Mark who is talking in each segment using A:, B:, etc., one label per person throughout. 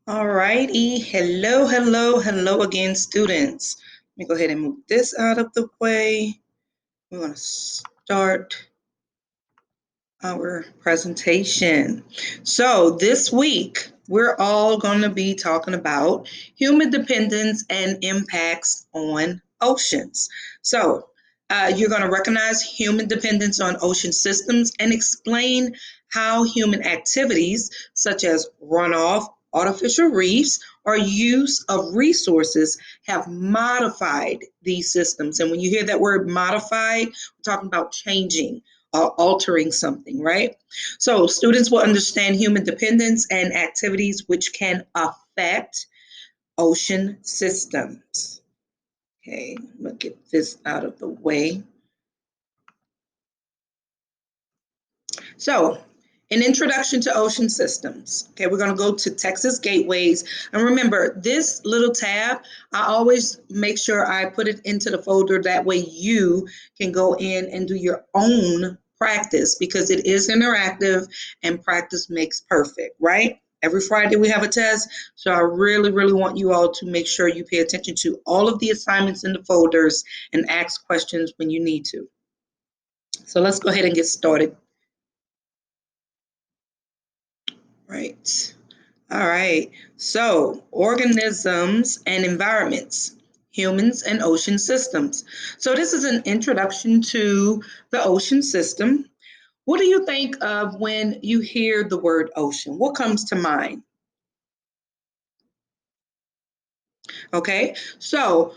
A: All righty. Hello, hello, hello again, students. Let me go ahead and move this out of the way. We're going to start our presentation. So this week, we're all going to be talking about human dependence and impacts on oceans. So you're going to recognize human dependence on ocean systems and explain how human activities such as runoff, artificial reefs, or use of resources have modified these systems. And when you hear that word modified, we're talking about changing, altering something, right? So students will understand human dependence and activities which can affect ocean systems. Okay, I'm gonna get this out of the way. So, an introduction to ocean systems. Okay, we're going to go to Texas gateways. And remember, this little tab, I always make sure I put it into the folder. That way you can go in and do your own practice because it is interactive and practice makes perfect, right? Every Friday we have a test. So I really, really want you all to make sure you pay attention to all of the assignments in the folders and ask questions when you need to. So let's go ahead and get started. Right. All right. So, organisms and environments, humans and ocean systems. So, this is an introduction to the ocean system. What do you think of when you hear the word ocean? What comes to mind? Okay. So,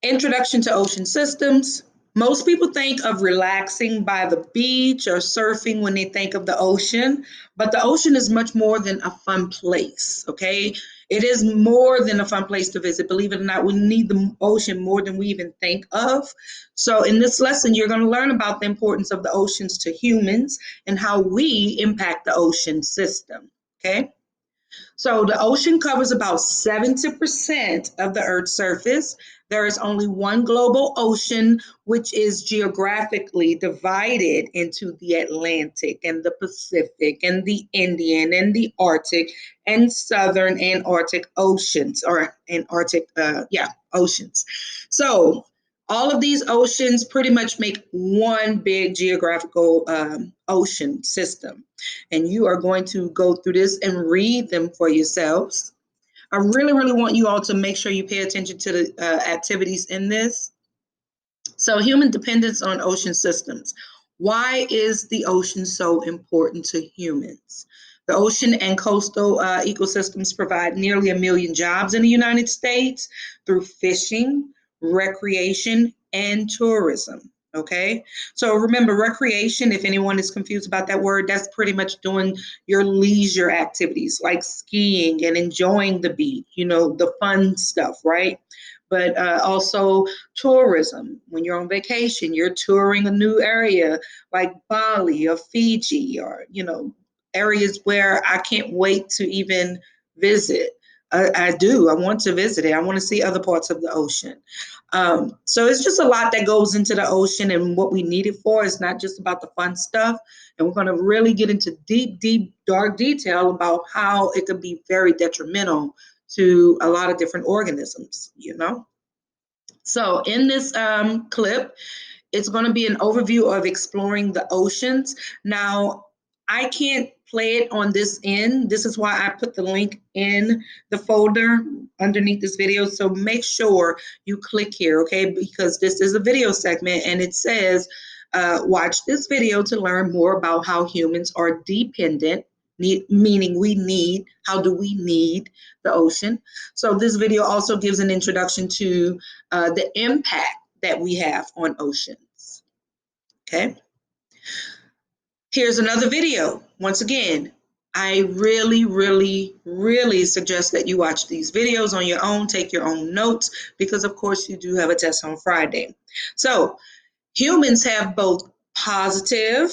A: introduction to ocean systems. Most people think of relaxing by the beach or surfing when they think of the ocean, but the ocean is much more than a fun place, okay? It is more than a fun place to visit. Believe it or not, we need the ocean more than we even think of. So, in this lesson, you're going to learn about the importance of the oceans to humans and how we impact the ocean system, okay? So the ocean covers about 70% of the Earth's surface. There is only one global ocean, which is geographically divided into the Atlantic and the Pacific and the Indian and the Arctic and Southern Antarctic oceans, or Antarctic, oceans. So all of these oceans pretty much make one big geographical ocean system. And you are going to go through this and read them for yourselves. I really, really want you all to make sure you pay attention to the activities in this. So, human dependence on ocean systems. Why is the ocean so important to humans? The ocean and coastal ecosystems provide nearly 1 million jobs in the United States through fishing, recreation, and tourism. Okay, so remember, recreation, if anyone is confused about that word, that's pretty much doing your leisure activities like skiing and enjoying the beach, the fun stuff, right? But also tourism. When you're on vacation, you're touring a new area like Bali or Fiji, or areas where I can't wait to even visit. I do. I want to visit it. I want to see other parts of the ocean. So it's just a lot that goes into the ocean and what we need it for. It's not just about the fun stuff. And we're going to really get into deep, deep, dark detail about how it could be very detrimental to a lot of different organisms. So in this clip, it's going to be an overview of exploring the oceans. Now, I can't play it on this end. This is why I put the link in the folder underneath this video. So make sure you click here, okay? Because this is a video segment and it says, watch this video to learn more about how humans are dependent, meaning how do we need the ocean? So this video also gives an introduction to the impact that we have on oceans. Okay. Here's another video. Once again, I really, really, really suggest that you watch these videos on your own, take your own notes, because of course you do have a test on Friday. So humans have both positive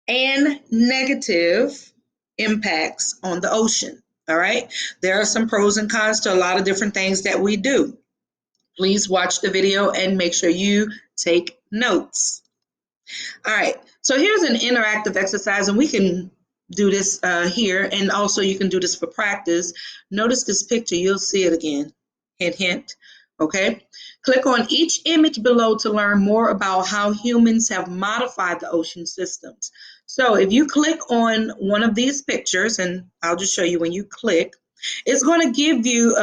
A: and negative impacts on the ocean. All right. There are some pros and cons to a lot of different things that we do. Please watch the video and make sure you take notes. All right, so here's an interactive exercise, and we can do this here, and also you can do this for practice. Notice this picture, you'll see it again. Hint, hint. Okay. Click on each image below to learn more about how humans have modified the ocean systems. So if you click on one of these pictures, and I'll just show you when you click, it's going to give you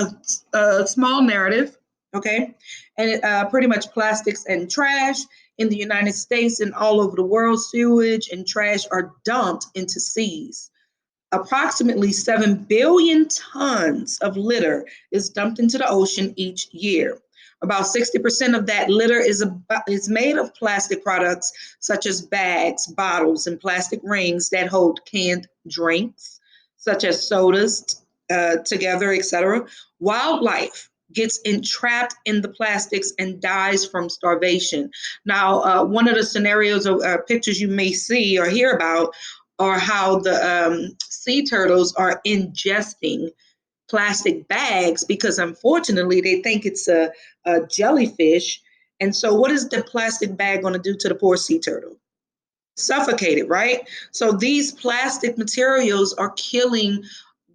A: a small narrative. Okay. And pretty much plastics and trash in the United States and all over the world, sewage and trash are dumped into seas. Approximately 7 billion tons of litter is dumped into the ocean each year. About 60% of that litter is made of plastic products such as bags, bottles, and plastic rings that hold canned drinks, such as sodas, together, etc. Wildlife gets entrapped in the plastics and dies from starvation. Now, one of the scenarios or pictures you may see or hear about are how the sea turtles are ingesting plastic bags because unfortunately they think it's a jellyfish. And so, what is the plastic bag going to do to the poor sea turtle? Suffocate it, right? So, these plastic materials are killing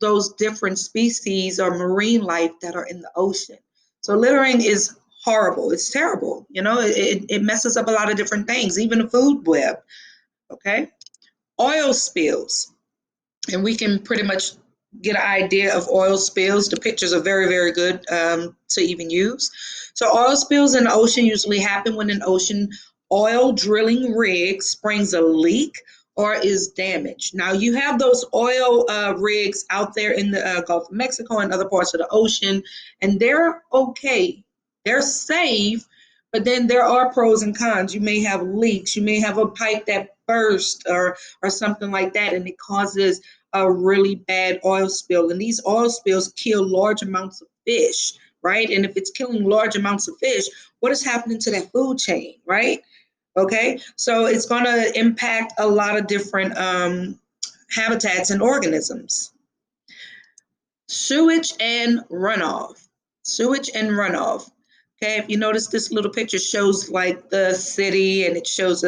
A: those different species or marine life that are in the ocean. So, littering is horrible. It's terrible. You know, it messes up a lot of different things, even the food web. Okay. Oil spills, and we can pretty much get an idea of oil spills. The pictures are very, very good to even use. So oil spills in the ocean usually happen when an ocean oil drilling rig springs a leak or is damaged. Now you have those oil rigs out there in the Gulf of Mexico and other parts of the ocean, and they're okay. They're safe, but then there are pros and cons. You may have leaks. You may have a pipe that burst or something like that, and it causes a really bad oil spill. And these oil spills kill large amounts of fish, right? And if it's killing large amounts of fish, what is happening to that food chain, right? Okay, so it's going to impact a lot of different habitats and organisms. Sewage and runoff. Sewage and runoff. Okay, if you notice, this little picture shows like the city, and it shows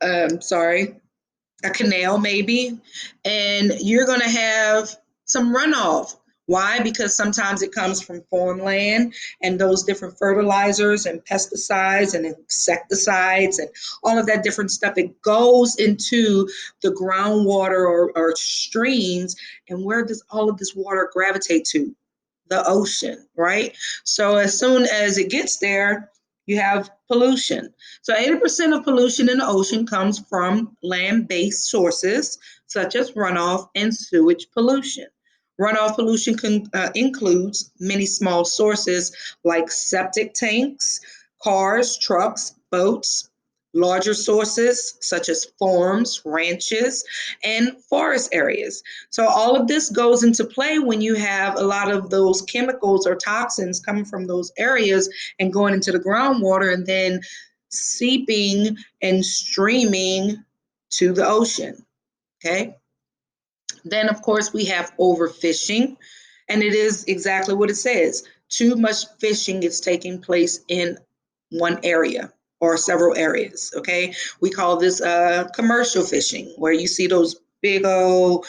A: um, sorry, a canal maybe, and you're going to have some runoff. Why? Because sometimes it comes from farmland and those different fertilizers and pesticides and insecticides and all of that different stuff. It goes into the groundwater or streams. And where does all of this water gravitate to? The ocean, right? So as soon as it gets there, you have pollution. So 80% of pollution in the ocean comes from land-based sources, such as runoff and sewage pollution. Runoff pollution includes many small sources like septic tanks, cars, trucks, boats, larger sources such as farms, ranches, and forest areas. So all of this goes into play when you have a lot of those chemicals or toxins coming from those areas and going into the groundwater and then seeping and streaming to the ocean. Okay. Then, of course, we have overfishing, and it is exactly what it says. Too much fishing is taking place in one area or several areas. Okay. We call this commercial fishing, where you see those big old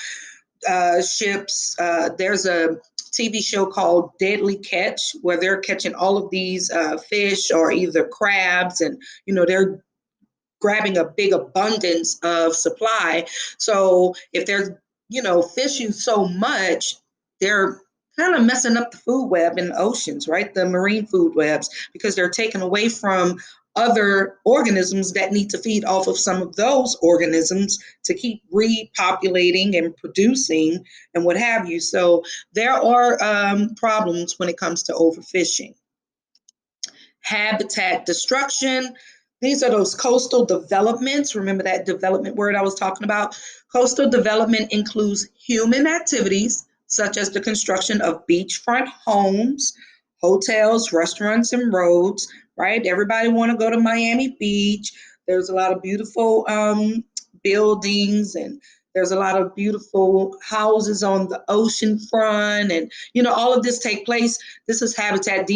A: ships. There's a TV show called Deadly Catch where they're catching all of these fish or either crabs, and they're grabbing a big abundance of supply. So if they're fishing so much, they're kind of messing up the food web in the oceans, right? The marine food webs, because they're taken away from other organisms that need to feed off of some of those organisms to keep repopulating and producing and what have you. So there are problems when it comes to overfishing. Habitat destruction. These are those coastal developments. Remember that development word I was talking about? Coastal development includes human activities such as the construction of beachfront homes, hotels, restaurants, and roads, right? Everybody want to go to Miami Beach. There's a lot of beautiful buildings, and there's a lot of beautiful houses on the ocean front, and all of this take place. This is habitat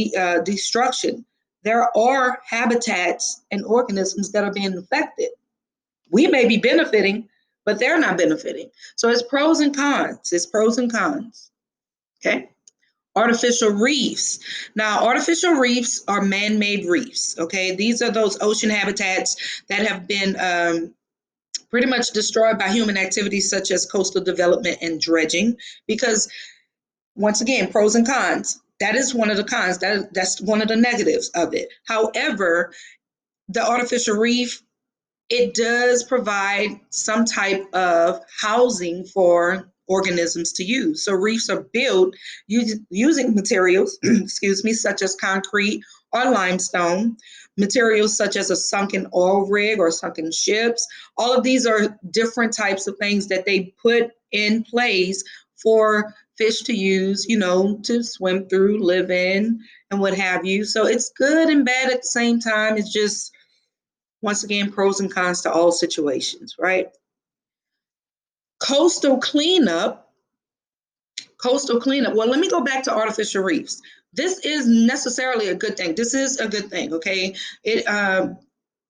A: destruction. There are habitats and organisms that are being affected. We may be benefiting, but they're not benefiting. So it's pros and cons. It's pros and cons. Okay. Artificial reefs. Now, artificial reefs are man-made reefs. Okay, these are those ocean habitats that have been pretty much destroyed by human activities such as coastal development and dredging. Because once again, pros and cons. That is one of the cons. That's one of the negatives of it. However, the artificial reef, it does provide some type of housing for organisms to use. So reefs are built using materials, excuse me, such as concrete or limestone, materials such as a sunken oil rig or sunken ships. All of these are different types of things that they put in place for fish to use, to swim through, live in, and what have you. So it's good and bad at the same time. It's just, once again, pros and cons to all situations, right? Coastal cleanup. Well, let me go back to artificial reefs. This is necessarily a good thing. This is a good thing, okay?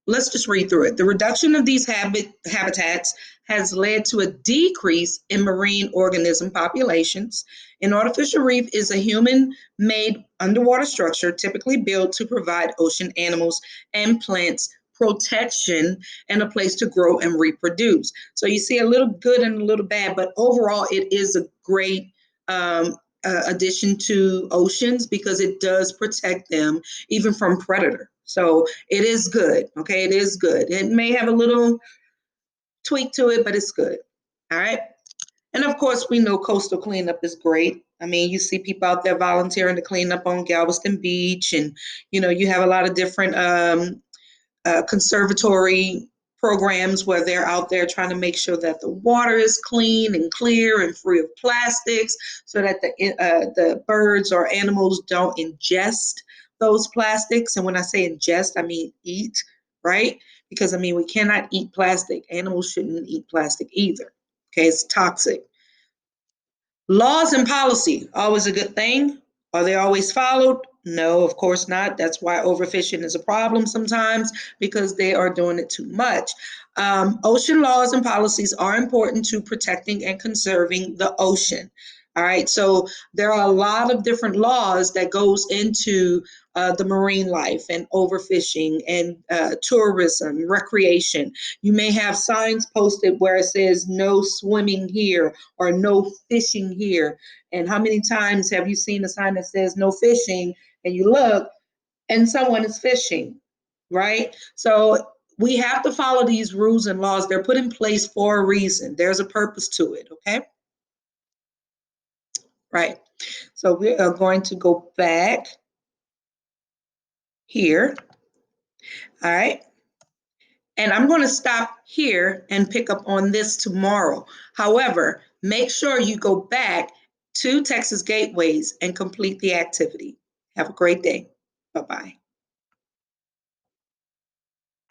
A: Let's just read through it. The reduction of these habitats has led to a decrease in marine organism populations. An artificial reef is a human-made underwater structure typically built to provide ocean animals and plants protection and a place to grow and reproduce. So you see a little good and a little bad, but overall it is a great addition to oceans because it does protect them even from predator. So it is good. Okay, it is good. It may have a little tweak to it, but it's good. All right. And of course, we know coastal cleanup is great. I mean, you see people out there volunteering to clean up on Galveston Beach, and you have a lot of different conservatory programs where they're out there trying to make sure that the water is clean and clear and free of plastics so that the birds or animals don't ingest those plastics. And when I say ingest, I mean eat, right? Because I mean, we cannot eat plastic. Animals shouldn't eat plastic either. Okay, it's toxic. Laws and policy, always a good thing. Are they always followed? No, of course not. That's why overfishing is a problem sometimes, because they are doing it too much. Ocean laws and policies are important to protecting and conserving the ocean. All right, so there are a lot of different laws that goes into the marine life and overfishing and tourism, recreation. You may have signs posted where it says no swimming here or no fishing here. And how many times have you seen a sign that says no fishing and you look and someone is fishing, right? So we have to follow these rules and laws. They're put in place for a reason. There's a purpose to it, okay? Right. So we are going to go back here. All right. And I'm going to stop here and pick up on this tomorrow. However, make sure you go back to Texas Gateways and complete the activity. Have a great day. Bye-bye.